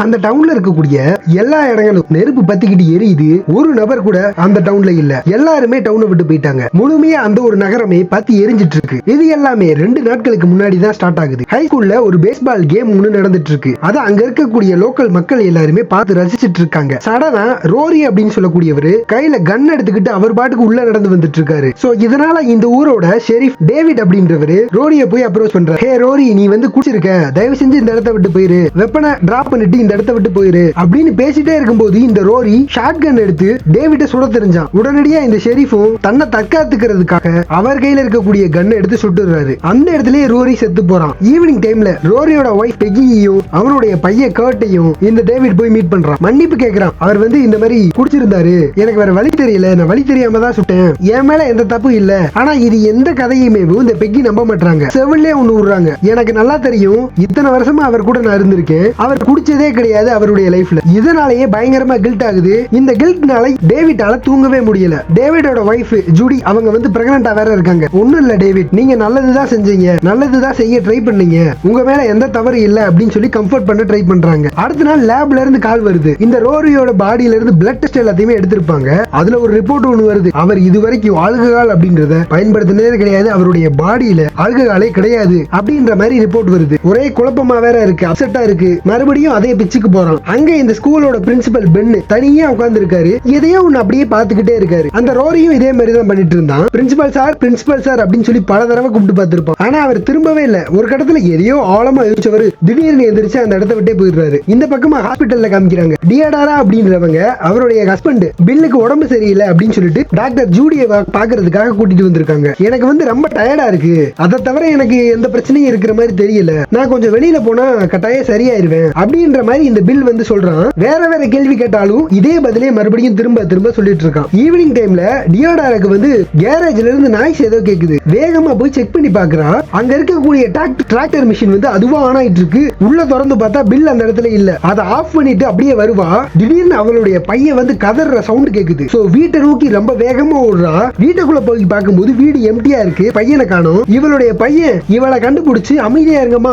அந்த டவுன்ல இருக்கக்கூடிய எல்லா இடங்களும் நெருப்பு பத்திக்கிட்டு எரியுது. ஒரு நபர் கூட அந்த டவுன்ல இல்ல. எல்லாருமே டவுனை விட்டு போயிட்டாங்க. முழுமையா அந்த ஒரு நகரமே பத்தி எரிஞ்சிட்டு இருக்கு. இது எல்லாமே 2 நாட்களுக்கு முன்னாடி தான் ஸ்டார்ட் ஆகுது. ஹைஸ்கூல்ல ஒரு பேஸ்பால் கேம் ஒண்ணு நடந்துட்டு இருக்கு. அத அங்க இருக்கக்கூடிய லோக்கல் மக்கள் எல்லாருமே பார்த்து ரசிச்சிட்டு இருக்காங்க. சடனா ரோரி அப்படின்னு சொல்லக்கூடியவரு கையில கன் எடுத்துக்கிட்டு அவர் பாட்டுக்கு உள்ள நடந்து வந்துட்டு இருக்காரு. சோ இதனால இந்த ஊரோட ஷெரீஃப் டேவிட் அப்படின்றவரு ரோரிய போய் அப்ரோச் பண்றாரு. ஹே ரோரி, நீ வந்து குடிச்சிருக்க, தயவு செஞ்சு இந்த இடத்தை விட்டு போயிரு, வெப்பனை டிராப் பண்ணிட்டு இந்த இடத்தை விட்டு போயிரு அப்படின்னு பேசிட்டே இருக்கும்போது இந்த ரோரி ஷாட் கன் எடுத்து டேவிட்டை சுட தெரிஞ்சான். உடனடியா இந்த ஷெரீஃபும் தன்னை தற்காத்துக்கிறதுக்காக அவர் கையில இருக்கக்கூடிய கன்னை எடுத்து சுட்டுறாரு. அந்த இடத்துலயே ரோரி செத்து போறான். ஈவினிங் டைம்ல ரோரியோட வைஃப் பெகியையும் அவனுடைய பையன் கர்ட்டையும் இந்த டேவிட் போய் மீட் பண்றான். மன்னிப்பு கேட்கிறான். அவர் வந்து இந்த மாதிரி குடிச்சிருந்தாரு, எனக்கு வேற வழி தெரியல, நான் வழி தெரியாம தான் சுட்டேன், என் மேல எந்த தப்பு இல்ல. ஆனா இது எந்த கதையுமே இந்த பெகி நம்ப மாட்டாங்க. செவிலே ஒண்ணு விடுறாங்க. எனக்கு நல்லா தெரியும், இத்தனை வருஷமா அவர் கூட நான் இருந்திருக்கேன், அவர் குடிச்சதே கிடையாது அவருடைய லைஃப்ல. இதனாலேயே பயங்கரமா கில்ட் ஆகுது. இந்த கில்ட்னால டேவிட்டால தூங்கவே முடியல. டேவிடோட வைஃப் ஜூடி அவங்க வந்து பிரெக்னன்ட்டா வேற இருக்காங்க. ஒண்ணும் இல்ல டேவிட், நீங்க நல்லதுதான் செஞ்சீங்க, நல்லதுதான் செய்ய ட்ரை பண்ணீங்க, உங்க மேல எந்த தவறு இல்ல அப்படின்னு சொல்லி கம்ஃபர்ட் பண்ண ட்ரை பண்றாங்க. அடுத்த நாள் லேப்ல இருந்து கால் வருது. இந்த ரோரியோட பாடியில இருந்து பிளட் டெஸ்ட் எல்லாத்தையுமே எடுத்திருப்பாங்க. அதுல ஒரு ரிப்போர்ட் ஒண்ணு வருது. அவர் இதுவரைக்கும் ஆல்கஹால் அப்படின்றத பயன்படுத்தினதே கிடையாது, அவருடைய பாடியில ஆல்கஹாலே கிடையாது அப்படின்ற மாதிரி ரிப்போர்ட் வருது. ஒரே குழப்பமா வேற இருக்கு, அப்செட்டா இருக்கு. மறுபடியும் அதே பிச்சுக்கு போறான். அங்க இந்த ஸ்கூலோட பிரின்சிபல் பென் தனியா உட்கார்ந்து இருக்காரு. எதையோ ஒண்ணு அப்படியே பாத்துக்கிட்டே இருக்காரு. அந்த ரோரியும் இதே மாதிரி தான் பண்ணிட்டு இருந்தான். பிரின்சிபல் சார் அப்படின்னு சொல்லி பல தடவை கூப்பிட்டு பார்த்திருப்பான். ஆனா அவர் திரும்பவே இல்ல. ஒரு கட்டத்துல எதையோ ஆழமா யோசிச்சவர் திடீர்னு எந்திரிச்சு அந்த இடத்தை விட்டே போயிடுறாரு. இந்த பக்கமா ஹாஸ்பிட்டல்ல காமிக்கிறாங்க. டியாடாரா அப்படின்றவங்க அவருடைய ஹஸ்பண்ட் பில்லுக்கு உடம்பு சரியில்லை அப்படின்னு சொல்லிட்டு டாக்டர் ஜூடியை பாக்குறதுக்காக கூட்டிட்டு வந்திருக்காங்க. எனக்கு வந்து ரொம்ப டயர்டா இருக்கு, அதை தவிர எனக்கு எந்த பிரச்சனையும் இருக்கிற மாதிரி தெரியல, நான் கொஞ்சம் வெளியில போனா கட்டாயம் சரியாயிருவேன் அப்படின்ற மாதிரி இந்த பில் வந்து சொல்றான். வேற வேற கேள்வி கேட்டாலும் இதே பதிலே மறுபடியும் திரும்ப திரும்ப சொல்லிட்டு இருக்கான். ஈவினிங் டைம்ல டியோடாருக்கு வந்து கேரேஜ்ல இருந்து நாய்ஸ் ஏதோ கேக்குது. வேகமா போய் செக் பண்ணி பாக்குறான். அங்க இருக்கக்கூடிய டிராக்டர் மிஷின் வந்து அதுவா ஆன் ஆயிட்டு இருக்கு. உள்ள திறந்து பார்த்தா பில் அந்த இடத்துல இல்ல. அதை ஆஃப் பண்ணிட்டு அப்படியே வருவா. திடீர்னு அவளுடைய பையன் வந்து கதற சவுண்ட் கேக்குது. சோ வீட்டை நோக்கி ரொம்ப வேகமா ஓடுறா. வீட்டுக்குள்ள போய் பார்க்கும்போது வீடு எம்டியா இருக்கு, பையனை காணோம். இவளுடைய பையன் இவளை கண்டுபிடிச்சு அமைதியா இருங்கம்மா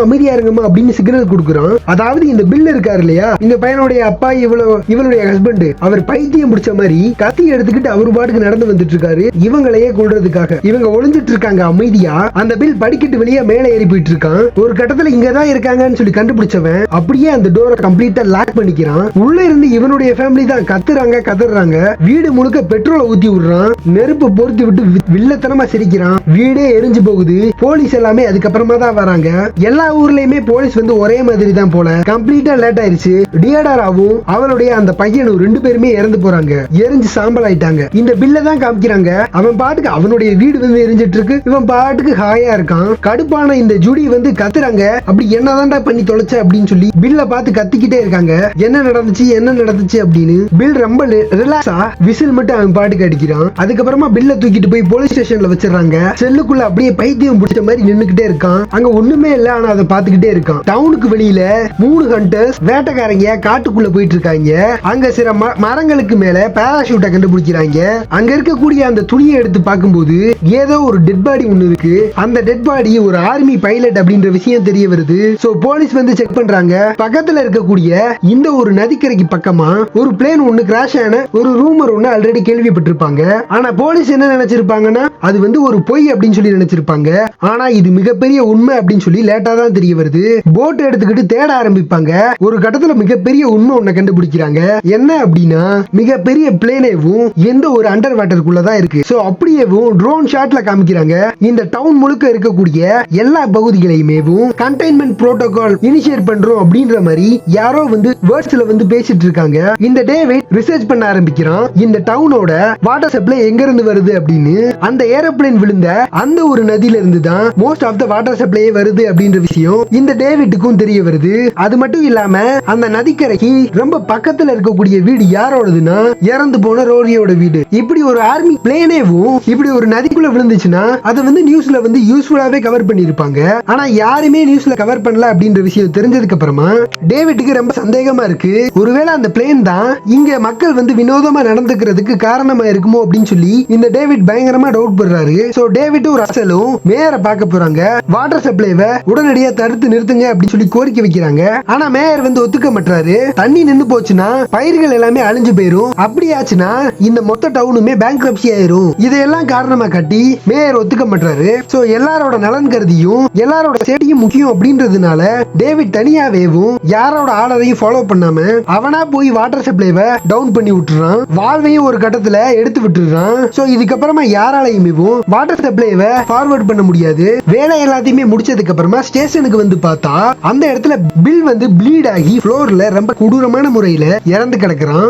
அப்படின்னு சிக்னல் கொடுக்குறான். அதாவது இந்த பில் இருக்காரு இல்லையா, இந்த பையனுடைய அப்பா இவளுடைய ஹஸ்பண்ட், அவர் பைத்தியம் பிடிச்ச மாதிரி கத்தி எடுத்துக்கிட்டு அவரு பாட்டுக்கு நடந்து வந்துட்டு இருக்காரு இவங்களையே கொல்றதுக்காக. இவங்க ஒளிஞ்சிட்டு இருக்காங்க அமைதியா. அந்த பில் படிக்கிட்டு வெளியே மேலே ஏறி போயிட்டு இருக்கான். ஒரு கட்டத்துல இங்கதான் இருக்காங்கன்னு சொல்லி கண்டுபிடிச்சவன் அப்படியே அந்த டோரை கம்ப்ளீட்டா லாக் பண்ணிக்கிறான். உள்ள இருந்து இவனுடைய ஃபேமிலி தான் கத்துறாங்க. வீடு முழுக்க பெட்ரோலை ஊத்தி விடுறான். நெருப்பு பொறுத்து விட்டு வில்லத்தனமா சிரிக்கிறான். வீடே எரிஞ்சு போகுது. போலீஸ் எல்லாமே அதுக்கப்புறமா தான் வராங்க. எல்லா ஊர்லயுமே போலீஸ் வந்து ஒரே மாதிரி தான் போல. கம்ப்ளீட்டா லேட் ஆயிருச்சு. டியாடாராவும் அவளுடைய அந்த பையனும் 2 பேருமே இறந்து போறாங்க. எரிஞ்சு சாம்பல் ஆயிட்டாங்க. இந்த பில்ல தான் காமிக்கிறாங்க. அவன் பாட்டுக்கு அவனுடைய வீடு வந்து எரிஞ்சிட்டு இருக்கு. இவன் பாட்டுக்கு ஹாயா இருக்கான். கடுப்பான இந்த ஜூடி வந்து கத்துறாங்க. அப்படி என்னதான்டா பண்ணி தொலைச்ச அப்படின்னு சொல்லி பில்ல பார்த்து கத்திக்கிட்டே இருக்காங்க. என்ன நடந்துச்சு அப்படின்னு. பில் ரொம்ப ரிலாக்ஸா விசில் மட்டும் அவன் பாட்டுக்கு அடிக்கிறான். அதுக்கப்புறமா பில்ல தூக்கிட்டு போய் போலீஸ் ஸ்டேஷன்ல வச்சிடறாங்க. செல்லுக்குள்ள அப்படியே பைத்தியம் பிடிச்ச மாதிரி நின்னுக்கிட்டே இருக்கான். அங்க ஒண்ணுமே இல்ல, ஆனா அதை பாத்துக்கிட்டே இருக்கான். டவுனுக்கு வெளியில 3 ஹண்டர்ஸ் வேட்டைக்காரங்க காட்டுக்குள்ள போயிட்டு இருக்காங்க. அங்க சில மரங்களுக்கு மேல பாராசூட்டை கண்டுபிடிக்கிறாங்க. அங்க இருக்கக்கூடிய அந்த துணியை எடுத்து பார்க்கும்போது ஏதோ ஒரு டெட் பாடி ஒண்ணு இருக்கு. அந்த டெட் பாடி ஒரு ஆர்மி பைலட் அப்படின்ற விஷயம் தெரிய வருது. சோ போலீஸ் வந்து செக் பண்றாங்க. பக்கத்துல இருக்கக்கூடிய இந்த ஒரு நதிக்கரைக்கு பக்கமா ஒரு பிளேன் ஒண்ணு கிராஷ் ஆன ஒரு ரூமர் ஒண்ணு ஆல்ரெடி கேள்விப்பட்டிருப்பாங்க. ஆனா போலீஸ் என்ன நினைச்சிருப்பாங்கன்னா அது வந்து ஒரு பொய் அப்படின்னு சொல்லி நினைச்சிருப்பாங்க. ஆனா இது மிகப்பெரிய உண்மை அப்படின்னு சொல்லி லேட்டா தான் தெரிய வருது. போட் எடுத்துக்கிட்டு தேட ஆரம்பிப்பாங்க. ஒரு கட்டத்துல மிகப்பெரிய உண்மை ஒண்ணு கண்டுபிடிக்கிறாங்க. என்ன அப்படின்னா மிகப்பெரிய பிளேனேவும் எந்த ஒரு அண்டர் வாட்டருக்குள்ளதான் இருக்கு. சோ அப்படியேவும் ட்ரோன் ஷாட்ல காமிக்கிறாங்க. இந்த டவுன் முழுக்க இருக்கக்கூடிய எல்லா பகுதிகளையுமே கண்டெய்ன்மெண்ட் புரோட்டோகால் இனிஷியேட் பண்றோம் அப்படின்ற மாதிரி யாரோ வந்து வேர்ட்ஸ்ல வந்து பேசிட்டு இருக்காங்க. இந்த டேவிட் ரிசர்ச் பண்ண ஆரம்பிக்கிறான். இந்த டவுனோட வாட்டர் சப்ளை எங்க இருந்து வருது அப்படின்னு. அந்த ஏரோப்ளேன் விழுந்த அந்த ஒரு நதியில இருந்து தான் most of the water supply வருது அப்படின்ற விஷயம் இந்த டேவிட்டுக்கும் தெரிய வருது. அது மட்டும் இல்லாம அந்த நதிக்கரைக்கு ரொம்ப பக்கத்துல இருக்கக்கூடிய வீடு யாரோடதுன்னா இறந்து போன ரோரியோட வீடு. இப்படி ஒரு ஆர்மி பிளேனேவும் இப்படி ஒரு நதிக்குள்ள விழுந்துச்சுன்னா அதை வந்து நியூஸ்ல வந்து யூஸ்ஃபுல்லாவே கவர் பண்ணிருப்பாங்க. ஆனா யாருமே நியூஸ்ல கவர் பண்ணல அப்படின்ற விஷயம் தெரிஞ்சதுக்கு அப்புறமா டேவிட்டுக்கு ரொம்ப சந்தேகமா இருக்கு. ஒருவேளை அந்த பிளேன் தான் இங்க மக்கள் வந்து வினோதமா நடந்துக்கிறதுக்கு காரணமா இருக்குமோ அப்படின்னு சொல்லி இந்த டேவிட் பயங்கரமா டவுட் பண்றாரு. சோ டேவிட்டும் ரசலும் மேயரை பார்க்க போறாங்க. வாட்டர் சப்ளைவை உடனடியா தடுத்து நிறுத்துங்க அப்படின்னு சொல்லி கோரிக்கை வைக்கிறாங்க. ஆனா மேயர் வந்து வந்து ஒத்துக்க மாட்டாரு. தண்ணி நின்னு போச்சுன்னா பயிர்கள் எல்லாமே அழிஞ்சு போயிரும். அப்படியாச்சுன்னா இந்த மொத்த டவுனுமே பேங்க்ரப்சி ஆயிரும். இதையெல்லாம் காரணமா காட்டி மேயர் ஒத்துக்க மாட்டாரு. சோ எல்லாரோட நலன் கருதியும் எல்லாரோட சேஃப்டியும் முக்கியம் அப்படின்றதுனால டேவிட் தனியாவேவும் யாரோட ஆர்டரையும் ஃபாலோ பண்ணாம அவனா போய் வாட்டர் சப்ளைவை டவுன் பண்ணி விட்டுறான். வால்வையும் ஒரு கட்டத்துல எடுத்து விட்டுறான். சோ இதுக்கப்புறமா யாராலையுமே வாட்டர் சப்ளைவை ஃபார்வர்ட் பண்ண முடியாது. வேலை எல்லாத்தையுமே முடிச்சதுக்கு அப்புறமா ஸ்டேஷனுக்கு வந்து பார்த்தா அந்த இடத்துல பில் வந்து ப்ளீட் ஆகி ஃப்ளோர்ல ரொம்ப கொடூரமான முறையில இறந்து கிடக்குறான்.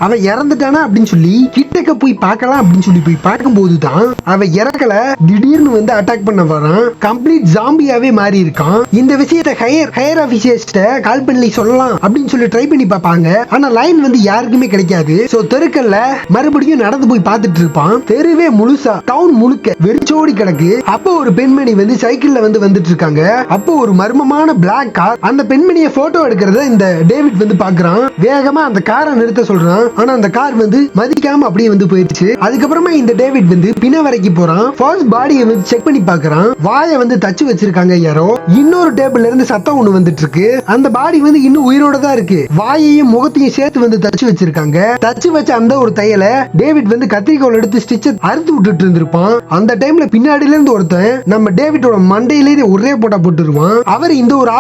அவன் இறந்துட்டானா அப்படின்னு சொல்லி கிட்டக்க போய் பார்க்கலாம் அப்படின்னு சொல்லி போய் பார்க்கும்போது தான் அவன் இறக்கல, திடீர்னு வந்து அட்டாக் பண்ண வரான். கம்ப்ளீட் ஜாம்பியாவே மாறி இருக்கான். இந்த விஷயத்தை ஹையர் ஆபீசர்ஸ்ட கால் பண்ணி சொல்லலாம் அப்படின்னு சொல்லி ட்ரை பண்ணி பார்ப்பாங்க. ஆனா லைன் வந்து யாருக்குமே கிடைக்காது. சோ தெருக்கல்ல மறுபடியும் நடந்து போய் பார்த்துட்டு இருப்பான். தெருவே முழுசா டவுன் முழுக்க வெறிச்சோடி கிடக்கு. அப்போ ஒரு பெண்மணி வந்து சைக்கிள்ல வந்து வந்துட்டு இருக்காங்க. அப்போ ஒரு மர்மமான பிளாக் கார் அந்த பெண்மணியை போட்டோ எடுக்கிறத இந்த டேவிட் வந்து பாக்குறான். வேகமா அந்த காரை நிறுத்த சொல்றான். ஆனா அந்த கார் வந்து மதிக்காம அப்படியே வந்து போயிடுச்சு. அதுக்கப்புறமா இந்த டேவிட் வந்து பின்ன வரைக்கும் போறான். ஃபர்ஸ்ட் பாடியை வந்து செக் பண்ணி பாக்குறான். வாயை வந்து தச்சு வச்சிருக்காங்க யாரோ. இன்னொரு டேபிள்ல இருந்து சத்தம் ஒண்ணு வந்துட்டு இருக்கு. அந்த பாடி வந்து இன்னும் உயிரோட தான் இருக்கு. வாயையும் முகத்தையும் சேர்த்து வந்து தச்சு வச்சிருக்காங்க. தச்சு வச்ச அந்த ஒரு தையலை டேவிட் வந்து கத்திரிக்கோல் எடுத்து ஸ்டிச் அறுத்து விட்டுட்டு இருந்திருப்பான். அந்த டைம்ல பின்னாடில இருந்து ஒருத்தன் நம்ம டேவிட்டோட மண்டையிலேயே ஒரே போட்டா போட்டுருவான். அவர் இந்த ஒரு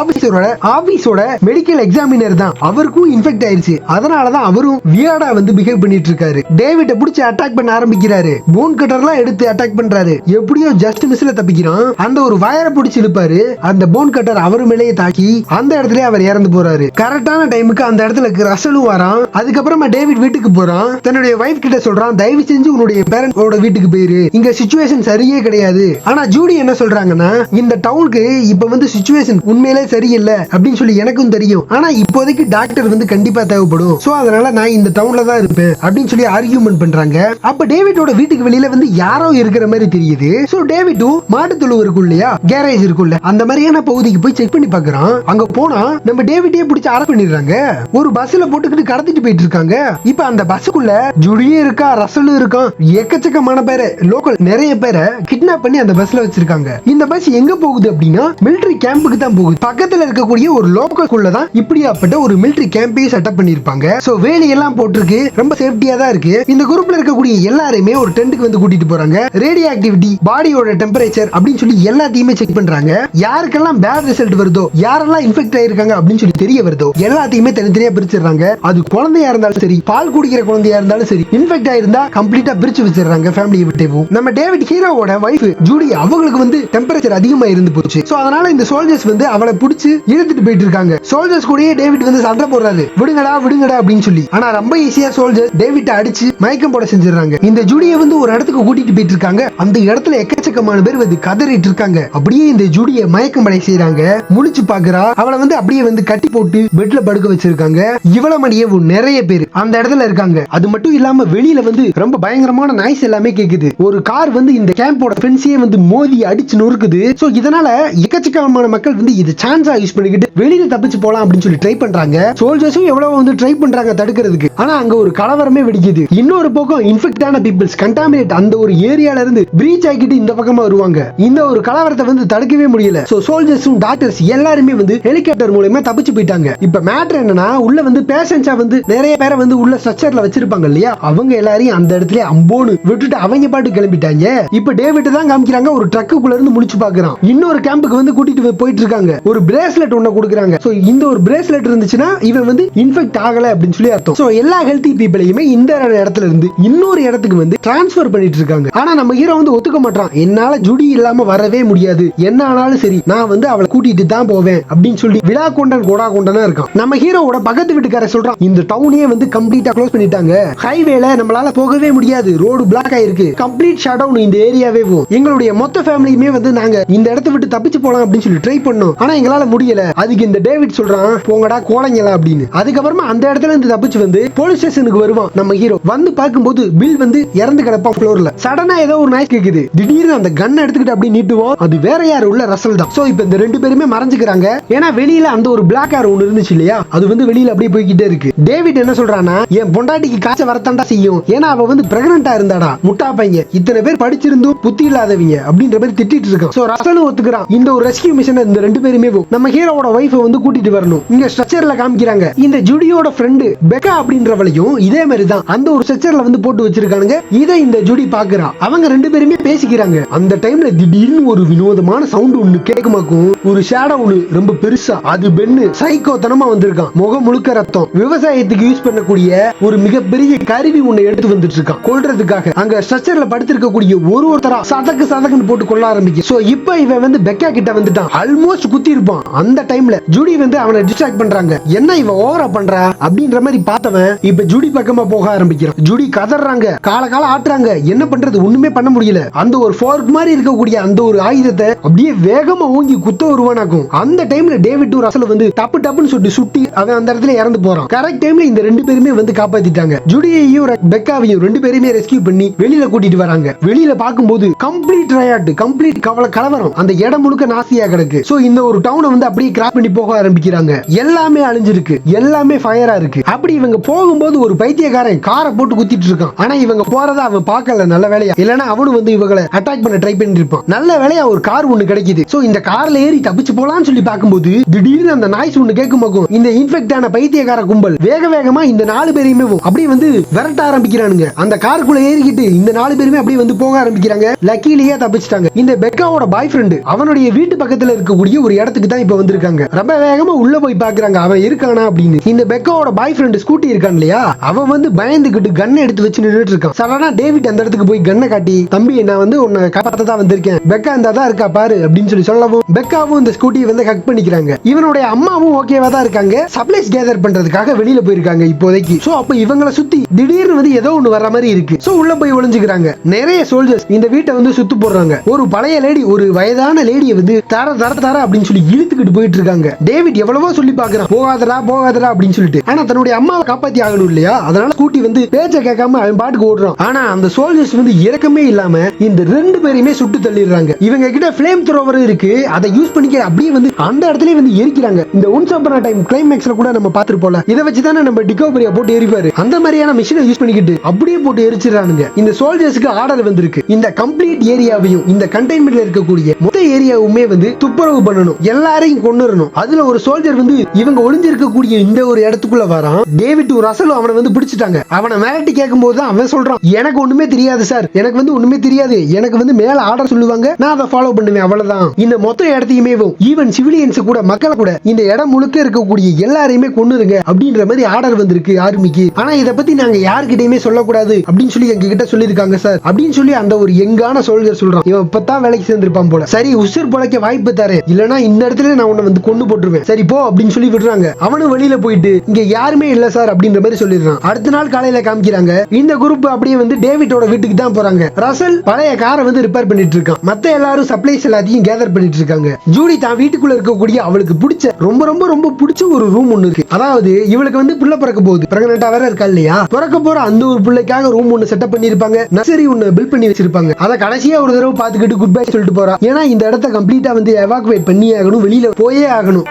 ஆபீஸோட மெடிக்கல் எக்ஸாமினர் தான். அவருக்கும் இன்ஃபெக்ட் ஆயிருச்சு. அதனாலதான் அவரும் வியர்டா வந்து பிஹேவ் பண்ணிட்டு இருக்காரு. டேவிட்ட பிடிச்சு அட்டாக் பண்ண ஆரம்பிக்கிறாரு. போன் கட்டர்லாம் எடுத்து அட்டாக் பண்றாரு. எப்படியோ ஜஸ்ட் மிஸ்ல தப்பிக்கிறான். அந்த ஒரு வயரை பிடிச்சு இழுப்பாரு. அந்த போன் கட்டர் அவர் மேலேயே தாக்கி அந்த இடத்துல அவர் இறந்து போறாரு. கரெக்டான டைமுக்கு அந்த இடத்துல ரசலும் வரான். அதுக்கப்புறமா டேவிட் வீட்டுக்கு போறான். தன்னுடைய வைஃப் கிட்ட சொல்றான், தயவு செஞ்சு உன்னுடைய பேரண்ட்ஸோட வீட்டுக்கு போயிரு. இங்க சிச்சுவேஷன் சரியே கிடையாது. ஆனா ஜூடி என்ன சொல்றாங்கன்னா, இந்த டவுனுக்கு இப்ப வந்து சிச்சுவேஷன் உண்மையிலே சரியில்லை அப்படின்னு சொல்லி எனக்கும் தெரியும். ஆனா இப்போதைக்கு டாக்டர் வந்து கண்டிப்பா தேவைப்படும். சோ அதனால நான் இந்த டவுன்ல தான் இருப்பேன் அப்படின்னு சொல்லி ஆர்கியூமெண்ட் பண்றாங்க. அப்ப டேவிட்டோட வீட்டுக்கு வெளியில வந்து யாரோ இருக்கிற மாதிரி தெரியுது. சோ டேவிட்டும் மாட்டு தொழுவு இருக்கும் இல்லையா, கேரேஜ் இருக்குல்ல, அந்த மாதிரியான பகுதிக்கு போய் செக் பண்ணி பார்க்கறான். அங்க போனா நம்ம டேவிட்டே பிடிச்சு அரெஸ்ட் பண்ணிடுறாங்க. ஒரு பஸ்ல போட்டுக்கிட்டு கடத்திட்டு போயிட்டு இருக்காங்க. இப்ப அந்த பஸ்ஸுக்குள்ள ஜுடியும் இருக்கா, ரசலும் இருக்கான், எக்கச்சக்கமான பேரை லோக்கல் நிறைய பேரை கிட்னாப் பண்ணி அந்த பஸ்ல வச்சிருக்காங்க. இந்த பஸ் எங்க போகுது அப்படின்னா மிலிட்டரி கேம்புக்கு தான் போகுது. பக்கத்துல இருக்கக்கூடிய ஒரு லோக்கல்குள்ள தான் இப்படியாப்பட்ட ஒரு மிலிட்டரி கேம்பையும் செட்டப் பண்ணிருப்பாங்க. சோ வேலி எல்லாம் போட்டிருக்கு, ரொம்ப சேஃப்டியா தான் இருக்கு. இந்த குரூப்ல இருக்கக்கூடிய எல்லாருமே ஒரு டென்ட்க்கு வந்து கூட்டிட்டு போறாங்க. ரேடியோ ஆக்டிவிட்டி, பாடியோட டெம்பரேச்சர் அப்படின்னு சொல்லி எல்லாத்தையுமே செக் பண்றாங்க. யாருக்கெல்லாம் பேட் ரிசல்ட் வருதோ, யாரெல்லாம் இன்ஃபெக்ட் ஆயிருக்காங்க அப்படின்னு சொல்லி தெரிய வருதோ எல்லாத்தையுமே தனித்தனியா பிரிச்சிடுறாங்க. அது குழந்தையா இருந்தாலும் சரி, பால் குடிக்கிற குழந்தையா இருந்தாலும் சரி, இன்ஃபெக்ட் ஆயிருந்தா கம்ப்ளீட்டா பிரிச்சு வச்சிடுறாங்க ஃபேமிலியை விட்டேவும். நம்ம டேவிட் ஹீரோவோட வைஃப் ஜூடி அவங்களுக்கு வந்து டெம்பரேச்சர் அதிகமா இருந்து போச்சு. சோ அதனால இந்த சோல்ஜர்ஸ் வந்து அவளை பிடிச்சு இழுத்துட்டு போயிட்டு இருக்காங்க. சோல்ஜர்ஸ் கூடயே டேவிட் வந்து சண்டை போடுறாரு, விடுங்கடா விடுங்கடா அப்படின்னு சொல்லி. ஆனா ரொம்ப ஈஸியா சோல்ஜர் டேவிட் அடிச்சு மயக்கம் போட செஞ்சிடறாங்க. இந்த ஜூடியை வந்து ஒரு இடத்துக்கு கூட்டிட்டு போயிட்டு இருக்காங்க. அந்த இடத்துல எக்கச்சக்கமான பேர் வந்து கதறிட்டு இருக்காங்க. அப்படியே இந்த ஜூடியை மயக்கம் படை செய்யறாங்க. முழிச்சு பாக்குறா. அவளை வந்து அப்படியே வந்து கட்டி போட்டு பெட்ல படுக்க வச்சிருக்காங்க. இவள மடியே நிறைய பேர் அந்த இடத்துல இருக்காங்க. அது மட்டும் இல்லாம வெளியில வந்து ரொம்ப பயங்கரமான நாய்ஸ் எல்லாமே கேக்குது. ஒரு கார் வந்து இந்த கேம்போட ஃபென்ஸையே வந்து மோதி அடிச்சு நொறுக்குது. சோ இதனால எக்கச்சக்கமான மக்கள் வந்து இது சான்ஸா யூஸ் பண்ணிக்கிட்டு வெளியில தப்பிச்சு போலாம் அப்படின்னு சொல்லி ட்ரை பண்றாங்க. சோல்ஜர்ஸும் எவ்வளவு வந்து ட்ரை பண்றாங்க தடுக்கிறதுக்கு. ஆனா அங்க ஒரு கலவரமே வெடிக்குது. இன்னொரு பக்கம் இன்ஃபெக்ட் ஆன பீப்பிள்ஸ் கண்டாமினேட் அந்த ஒரு ஏரியால இருந்து பிரீச் ஆகிட்டு இந்த பக்கமா வருவாங்க. இந்த ஒரு கலவரத்தை வந்து தடுக்கவே முடியல. சோ சோல்ஜர்ஸும் டாக்டர்ஸ் எல்லாருமே வந்து ஹெலிகாப்டர் மூலமா தப்பிச்சு போயிட்டாங்க. இப்ப மேட்டர் என்னன்னா, உள்ள வந்து பேசஞ்சா வந்து நிறைய பேரை வந்து உள்ள ஸ்ட்ரக்சர்ல வச்சிருப்பாங்க இல்லையா, அவங்க எல்லாரையும் அந்த இடத்துல அம்போன்னு விட்டுட்டு அவங்க பாட்டு கிளம்பிட்டாங்க. இப்ப டேவிட் தான் காமிக்கிறாங்க, ஒரு ட்ரக்குக்குள்ள இருந்து முடிச்சு பாக்குறான். இன்னொரு கேம்புக்கு வந்து கூட்டிட்டு போயிட்டு இருக்காங்க. ஒரு பிரேஸ்லெட் ஒண்ணு கொடுக்குறாங்க. சோ இந்த ஒரு பிரேஸ்லெட் இருந்துச்சுன்னா இவன் வந்து இன்ஃபெக்ட் ஆகல அப்படின்னு சொல்லி அர்த்தம். சோ எல்லா ஹெல்தி பீப்பிளையுமே இந்த இடத்துல இருந்து இன்னொரு இடத்துக்கு வந்து டிரான்ஸ்பர் பண்ணிட்டு இருக்காங்க. ஆனா நம்ம ஹீரோ வந்து ஒத்துக்க மாட்டான். என்னால ஜுடி இல்லாம வரவே முடியாது, என்ன ஆனாலும் சரி நான் வந்து அவளை கூட்டிட்டு தான் போவேன் அப்படின்னு சொல்லி விழா கொண்டன் கோடா கொண்டனா இருக்கான். நம்ம ஹீரோவோட பக்கத்து வீட்டுக்கார சொல்றான், இந்த டவுனே வந்து கம்ப்ளீட்டா க்ளோஸ் பண்ணிட்டாங்க, ஹைவேல நம்மளால போகவே முடியாது, ரோடு பிளாக் ஆயிருக்கு, கம்ப்ளீட் ஷட் டவுன் இந்த ஏரியாவே. எங்களுடைய மொத்த ஃபேமிலியுமே வந்து நாங்க இந்த இடத்தை விட்டு தப்பிச்சு போலாம் அப்படின்னு சொல்லி ட்ரை பண்ணோம். ஆனா எங்களால முடியல. அதுக்கு இந்த டேவிட் சொல்றான், போங்கடா கோலைங்களா அப்படின்னு. அதுக்கப்புறமா அந்த இடத்துல இருந்து தப்பிச்சு வந்து போலீஸ் போலீஸ் ஸ்டேஷனுக்கு வருவான் நம்ம ஹீரோ. வந்து பார்க்கும்போது பில் வந்து இறந்து கிடப்பான் ஃப்ளோர்ல. சடனா ஏதோ ஒரு நாய்ஸ் கேக்குது. திடீர்னு அந்த கன் எடுத்துக்கிட்டு அப்படி நீட்டுவோம். அது வேற யாரு உள்ள ரசல் தான். சோ இப்போ இந்த ரெண்டு பேருமே மறைஞ்சுக்கிறாங்க. ஏன்னா வெளியில அந்த ஒரு பிளாக் கார் ஒன்னு இருந்துச்சு இல்லையா, அது வந்து வெளியில அப்படியே போய்கிட்டே இருக்கு. டேவிட் என்ன சொல்றானா, என் பொண்டாட்டிக்கு காய்ச்ச வரத்தாண்டா செய்யும், ஏன்னா அவ வந்து பிரெக்னண்டா இருந்தாடா, முட்டா பையன், இத்தனை பேர் படிச்சிருந்தும் புத்தி இல்லாதவங்க அப்படின்ற மாதிரி திட்டிட்டு இருக்கான். சோ ரசலும் ஒத்துக்கிறான். இந்த ஒரு ரெஸ்கியூ மிஷன் இந்த ரெண்டு பேருமே நம்ம ஹீரோவோட வைஃப் வந்து கூட்டிட்டு வரணும். இங்க ஸ்ட்ரக்சர்ல காமிக்கிறாங்க. இந்த ஜூடியோட ஃப்ரெண்டு பெக்கா அப்படின்றவளையும் இதே மாதிரி தான் அந்த ஒரு ஸ்ட்ரக்சர்ல வந்து போட்டு வச்சிருக்கானுங்க. இதை இந்த ஜூடி பாக்குறா. அவங்க ரெண்டு பேருமே பேசிக்கிறாங்க. அந்த டைம்ல திடீர்னு ஒரு வினோதமான சவுண்ட் ஒன்னு கேட்குமாக்கும். ஒரு ஷேடோ ஒன்னு ரொம்ப பெருசா, அது பென்னு சைக்கோத்தனமா வந்திருக்கான். முகம் முழுக்க ரத்தம். விவசாயத்துக்கு யூஸ் பண்ணக்கூடிய ஒரு மிகப்பெரிய கருவி ஒன்னு எடுத்து வந்துட்டு இருக்கான் கொல்றதுக்காக. அங்க ஸ்ட்ரக்சர்ல படுத்திருக்கக்கூடிய ஒருத்தரா சதக்கு சதக்குன்னு போட்டு கொல்ல ஆரம்பிக்கும். சோ இப்போ இவன் வந்து பெக்கா கிட்ட வந்துட்டான். ஆல்மோஸ்ட் குத்தி இருப்பான். அந்த டைம்ல ஜூடி வந்து அவனை டிஸ்ட்ராக்ட் பண்றாங்க. என்ன இவன் ஓவரா பண்றா அப்படின்ற மாதிரி பார்த்தவன் இப்ப ஜூடி பக்கமா போக ஆரம்பிக்கிறான். ஜூடி கதறாங்க, கால ஆட்டுறாங்க. என்ன பண்றது, ஒண்ணுமே பண்ண முடியல. அந்த ஒரு ஃபோர்க் மாதிரி இருக்கக்கூடிய அந்த ஒரு ஆயுதத்தை அப்படியே வேகமா ஓங்கி குத்த வருவானாக்கும். அந்த டைம்ல டேவிட் ரசல் வந்து டப்பு டப்புன்னு சுட்டி அவன் அந்த இடத்துல இறந்து போறான். கரெக்ட் டைம்ல இந்த ரெண்டு பேருமே வந்து காப்பாத்திட்டாங்க. ஜூடியையும் பெக்காவையும் ரெண்டு பேருமே ரெஸ்கியூ பண்ணி வெளியில கூட்டிட்டு வராங்க. வெளியில பார்க்கும்போது கம்ப்ளீட் ரயாட், கம்ப்ளீட் கலவரம். அந்த இடம் முழுக்க நாசியா கிடக்கு. சோ இந்த ஒரு டவுனை வந்து அப்படியே கிராஸ் பண்ணி போக ஆரம்பிக்கிறாங்க. எல்லாமே அழிஞ்சிருக்கு, எல்லாமே ஃபயரா இருக்கு. அப்படி இவங்க போகும்போது ஒரு பைத்தியக்காரன் காரை போட்டு குத்திட்டு இருக்கான். ஆனா இவங்க போறத அவன் பார்க்கல. நல்ல வேலையா, இல்லனா அவனும் வந்து இவங்களை அட்டாக் பண்ண ட்ரை பண்ணிட்டு இருப்பான். நல்ல வேலையா ஒரு கார் ஒன்னு கிடைக்குது. சோ இந்த கார்ல ஏறி தப்பிச்சு போலாம்னு சொல்லி பார்க்கும்போது திடீர்னு அந்த நாய்ஸ் ஒன்னு கேட்குமாக்கும். இந்த இன்ஃபெக்ட் ஆன பைத்தியக்கார கும்பல் வேக வேகமா இந்த நாலு பேரையுமே அப்படியே வந்து விரட்ட ஆரம்பிக்கிறானுங்க. அந்த காருக்குள்ள ஏறிக்கிட்டு இந்த நாலு பேருமே அப்படியே வந்து போக ஆரம்பிக்கிறாங்க. லக்கிலியே தப்பிச்சிட்டாங்க. இந்த பெக்காவோட பாய் ஃப்ரெண்ட் அவனுடைய வீட்டு பக்கத்துல இருக்கக்கூடிய ஒரு இடத்துக்கு தான் இப்ப வந்திருக்காங்க. ரொம்ப வேகமா உள்ள போய் பாக்குறாங்க அவன் இருக்கானா அப்படின்னு. இந்த பெக்காவோட பாய் ஃப்ரெண்ட் ஸ்கூட்டி இருக்கான் இல்லையா, அவன் வந்து பயந்துகிட்டு கன்னை எடுத்து வச்சு நின்னுட்டு இருக்கான். சடனா டேவிட் அந்த இடத்துக்கு போய் கன்னை காட்டி, தம்பி நான் வந்து உன்னை காப்பாத்த தான் வந்திருக்கேன், பெக்கா இந்த தான் இருக்கா பாரு அப்படின்னு சொல்லவும் பெக்காவும் இந்த ஸ்கூட்டியை வந்து ஹக் பண்ணிக்கிறாங்க. இவனுடைய அம்மாவும் ஓகேவா தான் இருக்காங்க. சப்ளைஸ் கேதர் பண்றதுக்காக வெளியில போயிருக்காங்க இப்போதைக்கு. சோ அப்ப இவங்களை சுத்தி திடீர்னு வந்து ஏதோ ஒண்ணு வர மாதிரி இருக்கு. சோ உள்ள போய் ஒளிஞ்சுக்கிறாங்க. நிறைய சோல்ஜர்ஸ் இந்த வீட்டை வந்து சுத்து போடுறாங்க. ஒரு பழைய லேடி, ஒரு வயதான லேடியை வந்து தர அப்படின்னு சொல்லி இழுத்துக்கிட்டு போயிட்டு இருக்காங்க. டேவிட் எவ்வளவோ சொல்லி பாக்குறான், போகாதடா அப்படின்னு சொல்லிட்டு. ஆனா தன்னுடைய அம்மாவை காப்பாத்தி ஆகணும் இல்லையா, அதனால ஸ்கூட்டி வந்து பேச்ச கேட்காம அவன் பாட்டுக்கு ஓடுறான். ஆனா அந்த சோல்ஜர்ஸ் வந்து இறக்கமே இல்லாம இந்த ரெண்டு பேரையுமே சுட்டு தள்ளிடுறாங்க. இவங்க கிட்ட ஃப்ளேம் த்ரோவர் இருக்கு, அதை யூஸ் பண்ணிக்க அப்படியே வந்து அந்த இடத்துல வந்து எரிக்கிறாங்க. இந்த ஒன்ஸ் அப்பான் எ டைம் கிளைமேக்ஸ்ல கூட நம்ம பார்த்திருப்போம். இதை வச்சு தானே நம்ம டிகோபரியா போட்டு எரிப்பாரு. அந்த மாதிரியான மிஷினை யூஸ் பண்ணிக்கிட்டு அப்படியே போட்டு எரிச்சிடறானுங்க. இந்த சோல்ஜர்ஸ்க்கு ஆர்டர் வந்திருக்கு. இந்த கம்ப்ளீட் ஏரியாவையும் இந்த கண்டெய்ன்மெண்ட்ல இருக்கக்கூடிய மொத்த ஏரியாவுமே வந்து துப்புரவு பண்ணணும், எல்லாரையும் கொன்னுறணும். அதுல ஒரு சோல்ஜர் வந்து இவங்க ஒளிஞ்சிருக்கக்கூடிய இந்த ஒரு இடத்துக்குள்ள வரான். டேவிட் ரசலும் அவனை வந்து பிடிச்சிட்டாங்க. அவனை மிரட்டி கேட்கும் போது அவன் சொல்றான், எனக்கு ஒண்ணுமே தெரியாது சார், எனக்கு வந்து ஒண்ணுமே தெரியாது, எனக்கு வந்து மேல ஆர்டர் சொல்லுவாங்க, நான் அதை ஃபாலோ பண்ணுவேன், அவ்வளவுதான். இந்த மொத்த இடத்தையுமே ஈவன் சிவிலியன்ஸ் கூட, மக்களை கூட, இந்த இடம் முழுக்க இருக்கக்கூடிய எல்லாரையுமே கொன்னுருங்க அப்படின்ற மாதிரி ஆர்டர் வந்திருக்கு ஆர்மிக்கு. ஆனா இதை பத்தி நாங்க யாருக்கிட்டயுமே சொல்லக்கூடாது அப்படின்னு சொல்லி எங்க கிட்ட சொல்லிருக்காங்க சார் அப்படின்னு சொல்லி அந்த ஒரு யங்கான சோல்ஜர் சொல்றான். இவன் இப்பதான் வேலைக்கு சேர்ந்திருப்பான் போல. சரி உசுர் பொழைக்க வாய்ப்பு தரேன், இல்லனா இந்த இடத்துல நான் உன்னை வந்து கொண்டு போட்டுருவேன், சரி போ அப்படின்னு சொல்லி விடுறாங்க. அவனும் வெளியில போயிட்டு இங்க யாருமே இல்ல சார் அப்படின்ற மாதிரி சொல்லிடுறான். அடுத்த நாள் காலையில காமிக்கிறாங்க. இந்த குரூப் அப்படியே வந்து டேவிட்டோட வீட்டுக்கு தான் போறாங்க. ரசல் பழைய காரை வந்து ரிப்பேர் பண்ணிட்டு இருக்கான். மத்த எல்லாரும் சப்ளைஸ் எல்லாத்தையும் கேதர் பண்ணிட்டு இருக்காங்க. ஜூடி தான் வீட்டுக்குள்ள இருக்கக்கூடிய அவளுக்கு பிடிச்ச ரொம்ப ரொம்ப ரொம்ப பிடிச்ச ஒரு ரூம் ஒண்ணு இருக்கு. அதாவது இவளுக்கு வந்து புள்ள பிறக்க போகுது, பிரெக்னன்ட்டா வேற இருக்கா இல்லையா, பிறக்க போற அந்த ஒரு பிள்ளைக்காக ரூம் ஒண்ணு செட்டப் பண்ணிருப்பாங்க. நர்சரி ஒண்ணு பில்ட் பண்ணி வச்சிருப்பாங்க. அத கடைசியா ஒரு தடவை பாத்துக்கிட்டு குட் பை சொல்லிட்டு போறா. ஏன்னா இந்த இடத்த கம்ப்ளீட்டா வந்து எவாக்குவேட் பண்ணி ஆகணும், வெளியில போயே ஆகணும்.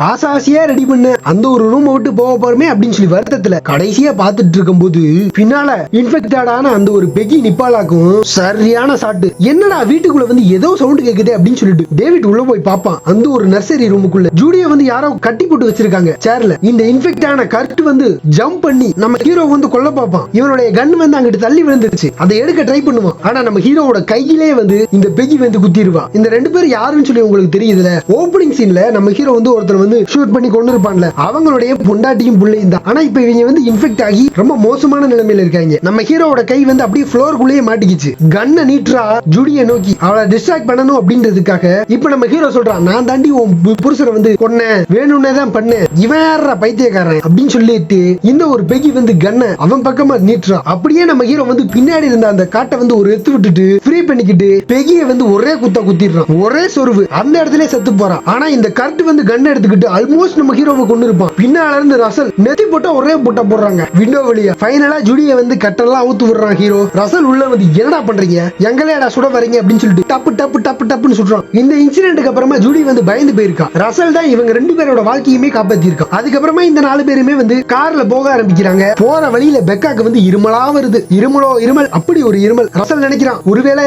ஆசாசியா ரெடி பண்ண அந்த ஒரு ரூம் விட்டு போக போறமே அப்படின்னு சொல்லி வருத்தத்துல கடைசியா பாத்துட்டு இருக்கும் போது பின்னால இன்ஃபெக்டடான அந்த ஒரு பெகி நிப்பாலாக்கும் சரியான சாட்டு. என்னடா வீட்டுக்குள்ள வந்து ஏதோ சவுண்ட் கேக்குது அப்படின்னு சொல்லிட்டு டேவிட் உள்ள போய் பாப்பான். அந்த ஒரு நர்சரி ரூமுக்குள்ள ஜூடியை வந்து யாரோ கட்டி போட்டு வச்சிருக்காங்க சேர்ல. இந்த இன்ஃபெக்டான கர்ட் வந்து ஜம்ப் பண்ணி நம்ம ஹீரோ வந்து கொல்ல பார்ப்பான். இவனுடைய கன் வந்து அங்கிட்டு தள்ளி விழுந்துருச்சு. அதை எடுக்க ட்ரை பண்ணுவான். ஆனா நம்ம ஹீரோவோட கையிலே வந்து இந்த பெகி வந்து குத்திடுவான். இந்த ரெண்டு பேர் யாருன்னு சொல்லி உங்களுக்கு தெரியுதுல, ஓப்பனிங் சீன்ல நம்ம ஹீரோ வந்து ஒருத்தர் வந்து ஷூட் பண்ணி கொண்டு இருப்பான்ல, அவங்களுடைய பொண்டாட்டியும் புள்ளையும் தான். ஆனா இப்ப இவங்க வந்து இன்ஃபெக்ட் ஆகி ரொம்ப மோசமான நிலைமையில இருக்காங்க. நம்ம ஹீரோவோட கை வந்து அப்படியே ஃப்ளோருக்குள்ளேயே மாட்டிக்கிச்சு. கன்னை நீட்ரா ஜூடியை நோக்கி அவளை டிஸ்ட்ராக்ட் பண்ணணும் அப்படின்றதுக்காக இப்ப நம்ம ஹீரோ சொல்றான், நான் தாண்டி உன் புருஷனை வந்து கொன்னேன், வேணும்னே தான் பண்ணேன், இவன் யாரா பைத்தியக்காரன் அப்படின்னு சொல்லிட்டு இந்த ஒரு பெகி வந்து கன்னை அவன் பக்கமா நீட்ரா. அப்படியே நம்ம ஹீரோ வந்து பின்னாடி இருந்த அந்த காட்டை வந்து ஒரு எத்து விட்டுட்டு ஃப்ரீ பண்ணிக்கிட்டு பெகியை வந்து ஒரே குத்திடுறான். ஒரே சொருவு அந்த இடத்துல செத்து போறான். ஆனா இந்த கர்ட் வந்து கன் எடுத்துக்கிட்டு எடுத்துக்கிட்டு ஆல்மோஸ்ட் நம்ம ஹீரோவை கொண்டு இருப்பான். பின்னால இருந்து ரசல் நெத்தி போட்டு ஒரே போட்டா போடுறாங்க விண்டோ வழியா. ஃபைனலா ஜூடியை வந்து கட்டெல்லாம் அவுத்து விடுறான் ஹீரோ. ரசல் உள்ள வந்து என்னடா பண்றீங்க, எங்களேடா சுட வரீங்க அப்படின்னு சொல்லிட்டு டப்பு டப்பு டப்பு டப்புன்னு சுடுறான். இந்த இன்சிடென்ட்க்கு அப்புறமா ஜூடி வந்து பயந்து போயிருக்கான். ரசல் தான் இவங்க 2 பேரோட வாழ்க்கையுமே காப்பாத்திருக்கான். அதுக்கப்புறமா இந்த 4 பேருமே வந்து கார்ல போக ஆரம்பிக்கிறாங்க. போற வழியில பெக்காக்கு வந்து இருமலா வருது. இருமல், அப்படி ஒரு இருமல். ரசல் நினைக்கிறான் ஒருவேளை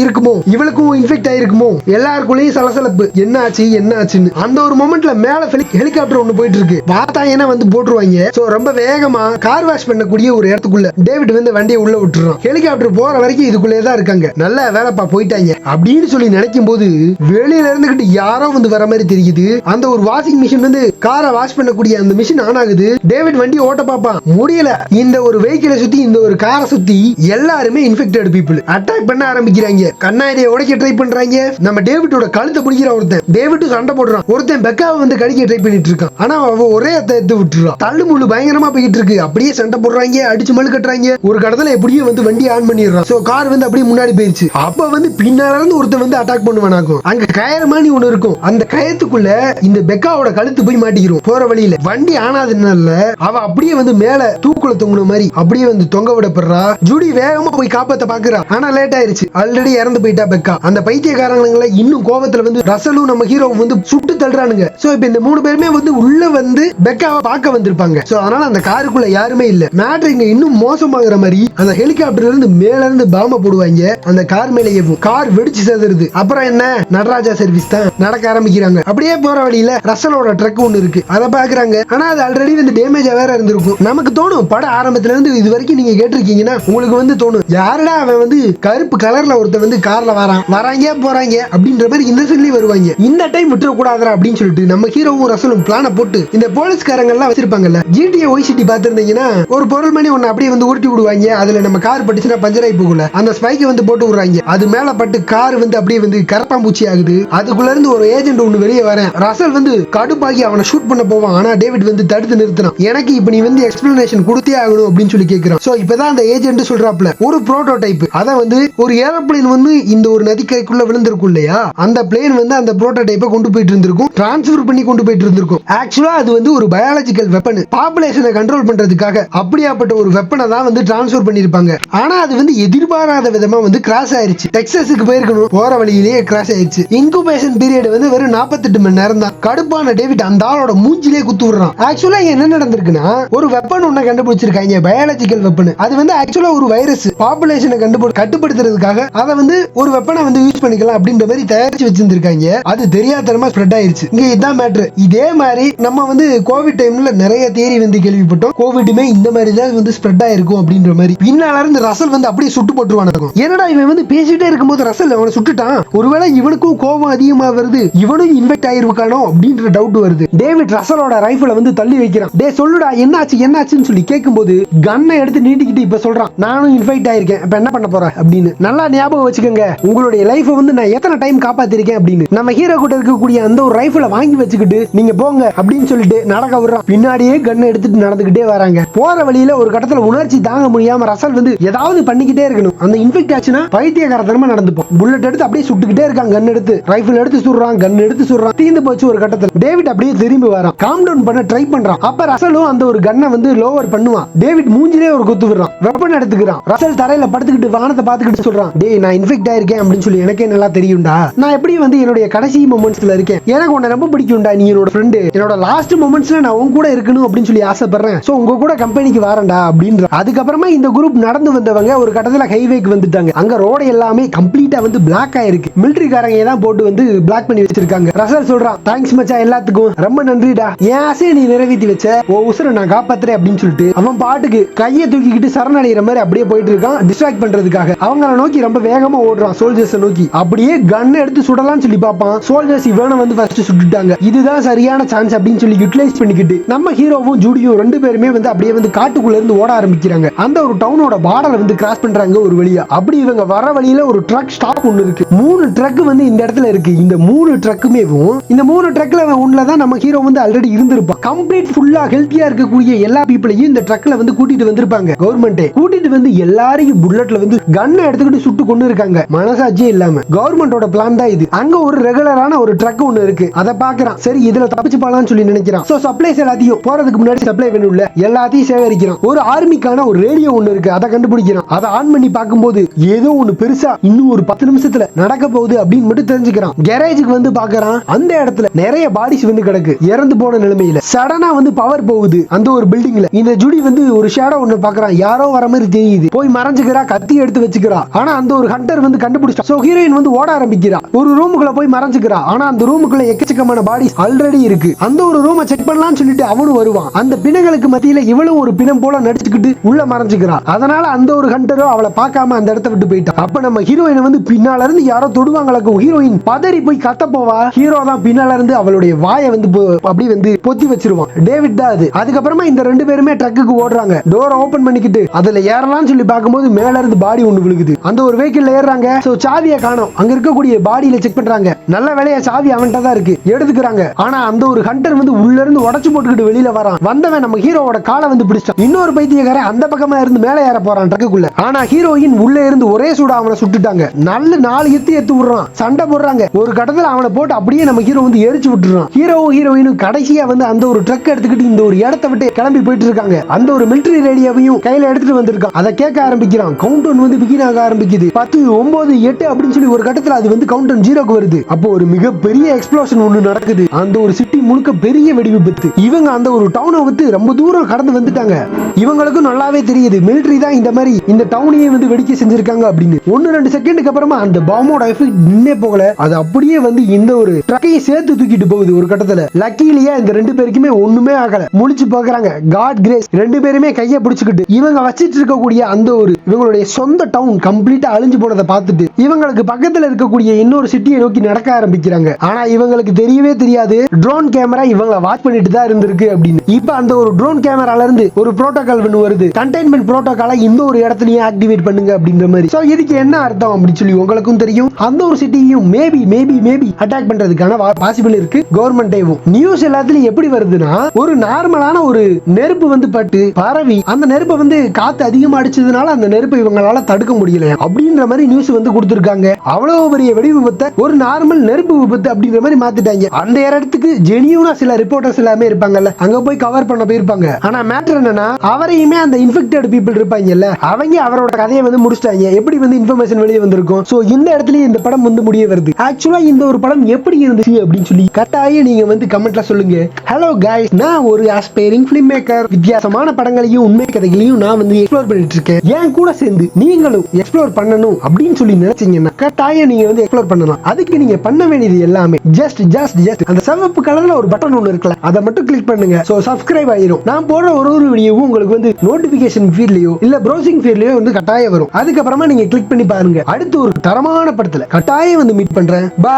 இருக்குமோ இவளுக்கும் இன்ஃபெக்ட் ஆயிருக்குமோ, எல்லாருக்குள்ளேயும் சலசலப்பு, என்ன ஆச்சுன்னு. அந்த ஒரு மொமெண்ட்ல மேல ஹெலிகாப்டர் ஒண்ணு போயிட்டு இருக்கு. பார்த்தா என்ன வந்து போட்டுருவாங்க. சோ ரொம்ப வேகமா கார் வாஷ் பண்ணக்கூடிய ஒரு இடத்துக்குள்ள டேவிட் வந்து வண்டியை உள்ள விட்டுறான். ஹெலிகாப்டர் போற வரைக்கும் இதுக்குள்ளே தான் இருக்காங்க. நல்ல வேலைப்பா போயிட்டாங்க அப்படின்னு சொல்லி நினைக்கும் போது வெளியில இருந்துகிட்டு யாரோ வந்து வர மாதிரி தெரியுது. அந்த ஒரு வாஷிங் மிஷின் வந்து காரை வாஷ் பண்ணக்கூடிய அந்த மிஷின் ஆன் ஆகுது. டேவிட் வண்டி ஓட்ட பாப்பான், முடியல. இந்த ஒரு வெஹிக்கிளை சுத்தி, இந்த ஒரு காரை சுத்தி எல்லாருமே இன்ஃபெக்டட் பீப்புள் அட்டாக் பண்ண ஆரம்பிக்கிறாங்க. கண்ணாடியை உடைக்க ட்ரை பண்றாங்க. நம்ம டேவிட்டோட கழுத்தை பிடிக்கிற ஒருத்தன் டேவிட் சண்டை போடுறான். ஒருத்தன் பெக்காவை வந்து கடிக்க ட்ரை பண்ணிட்டு இருக்கான். ஆனா அவ ஒரே எடுத்து விட்டுறான். தள்ளு முள்ளு பயங்கரமா போயிட்டு இருக்கு. அப்படியே சண்டை போடுறாங்க, அடிச்சு மழு கட்டுறாங்க. ஒரு கடத்துல எப்படியும் வந்து வண்டி ஆன் பண்ணிடுறான். சோ கார் வந்து அப்படியே முன்னாடி போயிருச்சு. அப்ப வந்து பின்னால இருந்து ஒருத்தன் வந்து அட்டாக் பண்ணுவானாக்கும். அங்க கயறு மாதிரி ஒண்ணு இருக்கும். அந்த கயத்துக்குள்ள இந்த பெக்காவோட கழுத்து போய் மாட்டிக்கிறோம். போற வழியில வண்டி ஆனாதுனால அவ அப்படியே வந்து மேல தூக்குல தொங்குன மாதிரி அப்படியே வந்து தொங்க விடப்படுறா. ஜூடி வேகமா போய் காப்பாத்த பாக்குறா. ஆனா லேட் ஆயிருச்சு. ஆல்ரெடி இறந்து போயிட்டா பெக்கா. அந்த பைத்தியக்காரங்களை இன்னும் கோவத்துல வந்து ரசலும் நம்ம ஹீரோவும் வந்து சுட்டு தள்ளுறானுங்க. சோ இப்ப இந்த 3 பேருமே வந்து உள்ள வந்து பெக்காவை பார்க்க வந்திருப்பாங்க. சோ அதனால அந்த காருக்குள்ள யாருமே இல்ல. மேட்ரு இங்க இன்னும் மோசமாகிற மாதிரி அந்த ஹெலிகாப்டர்ல இருந்து மேல இருந்து பாம்ப போடுவாங்க. அந்த கார் மேல ஏவும். கார் வெடிச்சு செதறுது. அப்புறம் என்ன, நடராஜா சர்வீஸ் தான் நடக்க ஆரம்பிக்கிறாங்க. அப்படியே போற வழியில ரசலோட ட்ரக் ஒன்னு இருக்கு. அதை பாக்குறாங்க. ஆனா அது ஆல்ரெடி வந்து டேமேஜ் வேற இருந்திருக்கும். நமக்கு தோணும், பட ஆரம்பத்துல இருந்து இது வரைக்கும் நீங்க கேட்டிருக்கீங்கன்னா உங்களுக்கு வந்து தோணும், யாருடா அவன் வந்து கருப்பு கலர்ல ஒருத்தன் வந்து கார்ல வராங்க போறாங்க அப்படின்ற மாதிரி இந்த சைட்லயே வருவாங்க. இந்த டைம் விட்டுற கூடாதா அப்படின்னு சொல்லிட்டு நம்ம ஹீரோவும் ரசலும் பிளான போட்டு இந்த போலீஸ்காரங்க எல்லாம் வச்சிருப்பாங்கல்ல, GTA Vice City பாத்திருந்தீங்கன்னா ஒரு பொருள் மணி ஒன்னு அப்படியே வந்து உருட்டி விடுவாங்க. அதுல நம்ம கார் பட்டுச்சுன்னா பஞ்சர் ஆகி போகல. அந்த ஸ்பைக்கை வந்து போட்டு விடுறாங்க. அது மேல பட்டு கார் வந்து அப்படியே வந்து கரப்பாம்பூச்சி ஆகுது. அதுக்குள்ள இருந்து ஒரு ஏஜென்ட் ஒன்னு வெளியே வரேன். ரசல் வந்து கடுப்பாகி அவனை ஷூட் பண்ண போவான். ஆனா டேவிட் வந்து தடுத்து நிறுத்தினான். எனக்கு இப்ப நீ வந்து எக்ஸ்பிளனேஷன் கொடுத்தே ஆகணும் அப்படின்னு சொல்லி கேட்கிறான். சோ இப்பதான் அந்த ஏஜென்ட் சொல்றாப்ல ஒரு புரோட்டோடைப், அத வந்து ஒரு ஏரோப்ளேன் வந்து இந்த ஒரு நதிக்கரைக்குள்ள விழுந்திருக்கும் இல்லையா, அந்த பிளேன் வந்து அந்த புரோட்டோடைப்பை கொண்டு போயிட்டு இருந்திருக்கும், டிரான்ஸ்ஃபர் பண்ணி கொண்டு போயிட்டு இருந்திருக்கும். ஆக்சுவலா அது வந்து ஒரு பயாலஜிக்கல் வெப்பன், பாப்புலேஷனை கண்ட்ரோல் பண்றதுக்காக அப்படியாப்பட்ட ஒரு வெப்பனை தான் வந்து டிரான்ஸ்ஃபர் பண்ணிருப்பாங்க. ஆனா அது வந்து எதிர்பாராத விதமா வந்து கிராஷ் ஆயிருச்சு. டெக்சாஸுக்கு போயிருக்கணும், போற வழியிலேயே கிராஷ் ஆயிருச்சு. இன்குபேஷன் பீரியட் வந்து வெறும் 48 மணி நேரம் தான். கடுப்பான டேவிட் அந்த ஆளோட மூஞ்சிலே குத்து விடுறான். ஆக்சுவலா என்ன நடந்திருக்குன்னா, ஒரு வெப்பன் ஒண்ணு கண்டுபிடிச்சிருக்காங்க, பயாலஜிக்கல் வெப்பன். அது வந்து ஆக்சுவலா ஒரு வைரஸ், பாப்புலேஷனை கட்டுப்படுத்துறதுக்காக அதை வந்து ஒரு வெப்பனை வந்து யூஸ் பண்ணிக்கலாம் அப்படின்ற மாதிரி தயாரிச்சு வச்சிருந்திருக்காங்க. அது தெரியாதனமா ஸ்ப்ரெட் ஆயிருச்சு. இங்க இதான் மேட்ரு. இதே மாதிரி நம்ம வந்து கோவிட் டைம்ல நிறைய தியரி வந்து கேள்விப்பட்டோம். கோவிட்டுமே இந்த மாதிரி தான் வந்து ஸ்ப்ரெட் ஆயிருக்கும் அப்படின்ற மாதிரி. பின்னால இருந்து ரசல் வந்து அப்படியே சுட்டு போட்டுருவான். என்னடா இவன் வந்து பேசிட்டே இருக்கும்போது ரசல் அவனை சுட்டுட்டான், ஒருவேளை இவனுக்கும் கோபம் அதிகமா வருது, இவனும் இன்ஃபெக்ட் ஆயிருக்கானோ அப்படின்ற டவுட் வருது. டேவிட் ரசலோட ரைஃபிளை வந்து தள்ளி வைக்கிறான். டே சொல்லுடா என்னாச்சுன்னு சொல்லி கேட்கும்போது கன்னை எடுத்து நீட்டிக்கிட்டு இப்ப சொல்றான், நானும் இன்ஃபெக்ட் ஆயிருக்கேன், இப்ப என்ன பண்ண போற அப்படின்னு. நல்லா ஞாபகம் வச்சுக்கோங்க, உங்களுடைய லைஃப் வந்து நான் எத்தனை டைம் காப்பாத்திருக்கேன் அப்படின்னு. நம்ம ஹீரோ கிட்ட இருக்கக்கூடிய அந்த ஒரு ரைஃபிளை வாங்கி வச்சுக்கிட்டு நீங்க போங்க அப்படின்னு சொல்லிட்டு நடக்க விடுறான். பின்னாடியே கன்னை எடுத்துட்டு நடந்துகிட்டே வராங்க. போற வழியில ஒரு கட்டத்துல உணர்ச்சி தாங்க முடியாம ரசல் வந்து ஏதாவது பண்ணிக்கிட்டே இருக்கணும். அந்த இன்ஃபெக்ட் ஆச்சுன்னா பைத்தியக்காரத்தனமா நடந்துப்போம். புல்லட் எடுத்து அப்படியே சுட்டுக்கிட்டே இருக்காங்க. கன் எடுத்து ரைஃபிள் எடுத்து சுடுறான், கன் எடுத்து சுடுறான். தீந்து போச்சு. ஒரு கட்டத்துல டேவிட் அப்படியே திரும்பி வரான், காம் டவுன் பண்ண ட்ரை பண்றான். அப்ப ரசலும் அந்த ஒரு கன்னை வந்து லோவர் பண்ணுவான். டேவிட் மூஞ்சிலே ஒரு குத்து விடுறான், வெப்பன் எடுத்துக்கிறான். ரசல் தரையில படுத்துக்கிட்டு வானத்தை பார்த்துக்கிட்டு சொல்றான், டேய் நான் இன்ஃபெக்ட் ஆயிருக்கேன் அப்படின்னு சொல்லி எனக்கே நல்லா தெரியும்டா. நான் எப்படி வந்து என்னுடைய கடைசி மொமெண்ட்ஸ்ல இருக்கேன், எனக்கு உன்னை ரொம்ப பிடிக்கும்டா, நீ என்னோட ஃப்ரெண்டு, என்னோட லாஸ்ட் மொமெண்ட்ஸ்ல நான் உன் கூட இருக்கணும் அப்படின்னு சொல்லி ஆசைப்படுறேன். சோ உங்க கூட கம்பெனிக்கு வரேன்டா அப்படின்ற. அதுக்கப்புறமா இந்த குரூப் நடந்து வந்தவங்க ஒரு கட்டத்துல ஹைவேக்கு வந்துட்டாங்க. அங்க ரோடு எல்லாமே கம்ப்ளீட்டா வந்து பிளாக் ஆயிருக்கு. மிலிட்டரிக்காரங்க தான் போட்டு வந்து பிளாக் பண்ணி வச்சிருக்காங்க. ரசல் சொல்றான், தேங்க்ஸ் மச்சான் எல்லாத்துக்கும், ரொம்ப நன்றிடா, என் ஆசையை நீ நிறைவேற்றி வச்ச, ஓ உசுரை நான் காப்பாத்துறேன் அப்படின்னு சொல்லிட்டு அவன் பாட்டுக்கு கையை தூக்கிக்கிட்டு சரணடைகிற மாதிரி அப்படியே போயிட்டு இருக்கான். டிஸ்ட்ராக்ட் பண்றதுக்காக அவங்கள நோக்கி ரொம்ப வேகமா ஓடுறான், சோல்ஜர்ஸ் நோக்கி. அப்படியே கன் எடுத்து சுடலாம்னு சொல்லி பார்ப்பான். சோல்ஜர்ஸ் இவனை வந்து ஃபர்ஸ்ட் சுட்டுட்டாங்க. இதுதான் சரியான சான்ஸ் அப்படின்னு சொல்லி யூட்டிலைஸ் பண்ணிக்கிட்டு நம்ம ஹீரோவும் ஜூடியும் 2 பேருமே வந்து அப்படியே வந்து காட்டுக்குள்ள இருந்து ஓட ஆரம்பிக்கிறாங்க. அந்த ஒரு டவுனோட பார்டரை வந்து கிராஸ் பண்றாங்க ஒரு வழியா. அப்படி இவங்க வர வழியில ஒரு ட்ரக் ஸ்டாப் ஒன்னு இருக்கு. 3 ட்ரக் வந்து இந்த இடத்துல இருக்கு. இந்த 3 ட்ரக்குமே இந்த 3 ட்ரக்ல ஒண்ணுல தான் நம்ம ஹீரோ வந்து ஆல்ரெடி இருந்திருப்பான். கம்ப்ளீட் ஃபுல்லா ஹெல்த்தியா இருக்கக்கூடிய எல்லா பீப்பிளையும் இந்த ட்ரக்ல வந்து கூட்டிட்டு வந்திருப்பாங்க. கவர்மெண்ட் கூட்டிட்டு வந்து எல்லாரையும் புல்லட்ல வந்து கன்னை எடுத்துக்கிட்டு சுட்டு கொண்டு இருக்காங்க, மனசாட்சியே இல்லாம. கவர்மெண்டோட பிளான் தான் இது. அங்க ஒரு ரெகுலரான ஒரு ட்ரக் ஒன்னு இருக்கு. அதை பாக்குறான். சரி இதுல தப்பிச்சு போலாம்னு சொல்லி நினைக்கிறான். சோ சப்ளைஸ் எல்லாத்தையும் போறதுக்கு முன்னாடி சப்ளை வேணும்ல, எல்லாத்தையும் சேகரிக்கிறான். ஒரு ஆர்மிக்கான ஒரு ரேடியோ ஒண்ணு இருக்கு, அதை கண்டுபிடிக்கிறான். அதை ஆன் பண்ணி பார்க்கும்போது ஏதோ ஒண்ணு பெருசா இன்னும் ஒரு 10 நிமிஷத்துல நடக்க போகுது அப்படின்னு மட்டும் தெரிஞ்சுக்கிறான். கேரேஜுக்கு வந்து பாக்குறான். அந்த இடத்துல நிறைய பாடிஸ் வந்து கிடக்கு இறந்து போன நிலைமையில. சடனா வந்து பவர் போகுது அந்த ஒரு பில்டிங்ல. இந்த ஜூடி வந்து ஒரு ஷேடோ ஒண்ணு பாக்குறான், யாரோ வர மாதிரி தெரியுது. போய் மறைஞ்சுக்கிறா, கத்தி எடுத்து வச்சுக்கிறா. ஆனா அந்த ஒரு ஹண்டர் வந்து கண்டுபிடிச்சா. சோ ஹீரோயின் வந்து ஓட ஆரம்பிக்கிறா. ஒரு ரூமுக்குள்ள போய் மறைஞ்சுக்கிறா. ஆனா அந்த ரூமுக்குள்ள எக்கச்சக்கமான பாடிஸ் ஆல்ரெடி இருக்கு. அந்த ஒரு ரூமை செக் பண்ணலாம்னு சொல்லிட்டு அவனும் வருவான். அந்த பிணங்களுக்கு மத்தியில இவளும் ஒரு பிணம் போல நடிச்சுக்கிட்டு உள்ள மறைஞ்சுக்கிறா. அதனால அந்த ஒரு ஹண்டரோ அவளை பார்க்காம அந்த இடத்தை விட்டு போயிட்டான். அப்ப நம்ம ஹீரோயினை வந்து பின்னால இருந்து யாரோ தொடுவாங்களுக்கு ஹீரோயின் பதறி போய் கத்த போவா. ஹீரோ தான் பின்னால இருந்து அவளுடைய வாயை வந்து அப்படி வந்து பொத்தி வச்சிருவான். டேவிட் தான் அது. அதுக்கப்புறமா இந்த ரெண்டு பேருமே ட்ரக்குக்கு ஓடுறாங்க. டோரை ஓபன் பண்ணிக்கிட்டு அதுல ஏறலாம்னு சொல்லி பார்க்கும்போது மேல இருந்து பாடி ஒண்ணு விழுகுது. அந்த ஒரு வெஹிக்கிள் ஏறாங்க. சோ சாவியை காணோம். அங்க இருக்கக்கூடிய பாடியில செக் பண்றாங்க. நல்ல வேலையா சாவி அவன்கிட்ட தான் இருக்கு, எடுத்துக்கிறாங்க. ஆனா அந்த ஒரு ஹண்டர் வந்து உள்ள இருந்து உடைச்சு போட்டுக்கிட்டு வெளியில வரான். வந்தவன் நம்ம ஹீரோவோட காலை வந்து பிடிச்சான். இன்னொரு பைத்தியக்காரன் அந்த பக்கமா இருந்து மேல ஏற போறான் ட்ரக்குக்குள்ள. ஆனா ஹீரோயின் உள்ள இருந்து ஒரே சூடா அவனை சுட்டுட்டாங்க. நல்ல 4 எத்து விடுறான். சண்டை போடுறாங்க. ஒரு கட்டத்துல அவனை போட்டு அப்படியே நம்ம ஹீரோ வந்து எரிச்சு விட்டுறான். ஹீரோவும் ஹீரோயினும் கடைசியா வந்து அந்த ஒரு ட்ரக் எடுத்துக்கிட்டு இந்த ஒரு இடத்தை விட்டு கிளம்பி போயிட்டு இருக்காங்க. அந்த ஒரு மிலிட்டரி ரேடியோவையும் கையில எடுத்துட்டு வந்திருக்கான். அதை கேட்க ஆரம்பிக்கிறான். கவுண்ட் டவுன் வந்து பிகின் ஆக ஆரம்பிக்குது. 10 9 8 அப்படின்னு சொல்லி ஒரு கட்டத்துல அது வந்து கவுண்ட் டவுன் 0க்கு வருது. அப்போ ஒரு மிகப்பெரிய எக்ஸ்ப்ளோஷன் ஒண்ணு நடக்குது. அந்த ஒரு சிட்டி முழுக்க பெரிய வெடி விபத்து. இவங்க அந்த ஒரு டவுனை விட்டு ரொம்ப தூரம் கடந்து வந்துட்டாங்க. இவங்களுக்கும் நல்லாவே தெரியுது மிலிட்டரி தான் இந்த மாதிரி இந்த டவுனையே வந்து வெடிக்க செஞ்சிருக்காங்க அப்படின்னு. 1-2 செகண்டுக்கு அப்புறமா அந்த பாம்போட எஃபெக்ட் நின்னே போகல. அது அப்படியே வந்து இந்த ஒரு ட்ரக்கையும் சேர்த்து தூக்கிட்டு போகுது ஒரு கட்டத்துல. லக்கிலியா இந்த 2 பேருக்குமே ஒண்ணுமே ஆகல. முழிச்சு பாக்குறாங்க. God grace. 2 பேருமே கையை பிடிச்சுக்கிட்டு இவங்க வச்சிட்டு இருக்கக்கூடிய அந்த ஒரு இவங்களுடைய சொந்த டவுன் கம்ப்ளீட்டா அழிஞ்சு போனதை பார்த்துட்டு இவங்களுக்கு பக்கத்துல இருக்கக்கூடிய இன்னொரு சிட்டியை நோக்கி நடக்க ஆரம்பிக்கிறாங்க. ஆனா இவங்களுக்கு தெரியவே தெரியாது ட்ரோன் கேமரா இவங்களை வாட்ச் பண்ணிட்டு தான் இருந்திருக்கு அப்படின்னு. இப்ப அந்த ஒரு ட்ரோன் கேமரால இருந்து ஒரு புரோட்டோகால் வருது. கண்டெய்ன்மெண்ட் புரோட்டோகாலை இந்த ஒரு இடத்துலயே ஆக்டிவேட் பண்ணுங்க அப்படின்ற மாதிரி. சோ இதுக்கு என்ன அர்த்தம் அப்படின்னு சொல்லி உங்களுக்கும் தெரியும். அந்த ஒரு சிட்டியையும் மேபி அட்டாக் பண்றதுக்கான பாசிபிள் இருக்கு கவர்மெண்டேவும். நியூஸ் எல்லாத்துலயும் எப்படி வருதுன்னா ஒரு நார்மலான ஒரு நெருப்பு வந்து பட்டு பரவி அந்த நெருப்பை வந்து காத்து அதிகமா அடிச்சதுனால அந்த நெருப்பை இவங்களால தடுக்க முடியல அப்படின்ற மாதிரி நியூஸ் வந்து கொடுத்திருக்காங்க. அவ்வளவு பெரிய வெடி விபத்தை ஒரு நார்மல் நெருப்பு விபத்து அப்படின்ற மாதிரி மாத்திட்டாங்க. அந்த இடத்துக்கு ஜெனியூனா சில ரிப்போர்ட்டர்ஸ் எல்லாமே இருப்பாங்கல்ல, அங்க போய் கவர் பண்ண போயிருப்பாங்க. ஆனா மேட்டர் என்னன்னா அவரையுமே அந்த இன்ஃபெக்டட் பீப்பிள் இருப்பாங்கல்ல, அவங்க அவரோட கதையை வந்து முடிச்சிட்டாங்க. எப்படி வந்து இன்ஃபர்மேஷன் வெளியே வந்திருக்கும். சோ இந்த இடத்துல இந்த படம் வந்து முடிய வருது. ஆக்சுவலா இந்த ஒரு படம் எப்படி இருந்துச்சு அப்படின்னு சொல்லி கட்டாயம் நீங்க வந்து கமெண்ட்ல சொல்லுங்க. ஹலோ கைஸ், நான் ஒரு ஆஸ்பைரிங் ஃபிலிம் மேக்கர். வித்தியாசமான படங்களையும் உண்மை கதைகளையும் நான் வந்து எக்ஸ்ப்ளோர் பண்ணிட்டு இருக்கேன். என் கூட சேர்ந்து நீங்களும் எக்ஸ்ப்ளோர் பண்ணணும் அப்படின்னு சொல்லி நினைச்சீங்கன்னா கட்டாயம் நீங்க வந்து எக்ஸ்ப்ளோர் பண்ணலாம். அதுக்கு நீங்க பண்ண வேண்டியது எல்லாமே ஜஸ்ட் அந்த சிவப்பு கலர்ல ஒரு பட்டன் ஒன்னு இருக்குல்ல, அதை மட்டும் கிளிக் பண்ணுங்க. சோ சப்ஸ்கிரைப் ஆயிரும். நான் போடுற ஒரு வீடியோவும் உங்களுக்கு வந்து நோட்டிபிகேஷன் ஃபீட்லயோ இல்ல ப்ரௌசிங் ஃபீட்லயோ வந்து கட்டாயம் வரும். அதுக்கப்புறமா நீங்க கிளிக் பண்ணி பாருங்க. அடுத்து ஒரு தரமான படத்துல கட்டாயம் வந்து மீட் பண்றேன். பை.